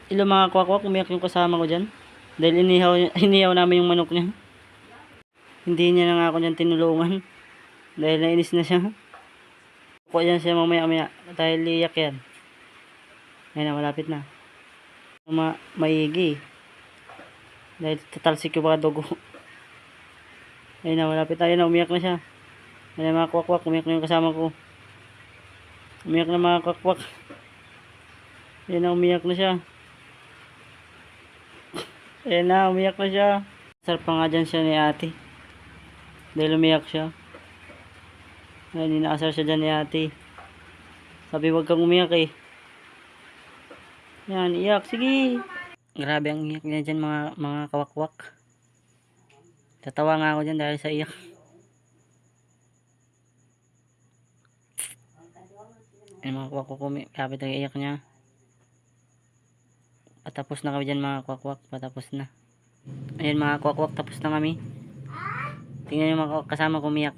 Ilo mga kwakwak, umiyak yung kasama ko dyan. Dahil inihaw namin yung manok niya. Hindi niya na nga ako dyan tinulungan. Dahil nainis na siya. Kuha dyan siya mamaya dahil iyak yan. Ayun na, malapit na. Maigi. Dahil tatalsik yung mga dugo. Ayun na, malapit na. Ayun na, umiyak na siya. Ayun na mga kwakwak, umiyak na yung kasama ko. Umiyak na mga kwakwak. Ayun na, umiyak na siya. Ayun na, umiyak na siya. Sarap pa nga dyan siya ni ate. Dahil umiyak siya. Ayun, inaasar siya dyan ni ate. Sabi, wag kang umiyak eh. Yan, iyak. Sige. Grabe ang iyak niya dyan mga kawakwak. Tatawa nga ako dyan dahil sa iyak. Ay mga kawakwak, kapit ang iyak niya. Patapos na kami dyan mga kawakwak. Patapos na. Ayun mga kawakwak, tapos na kami. Tingnan yung mga kasama ko umiyak.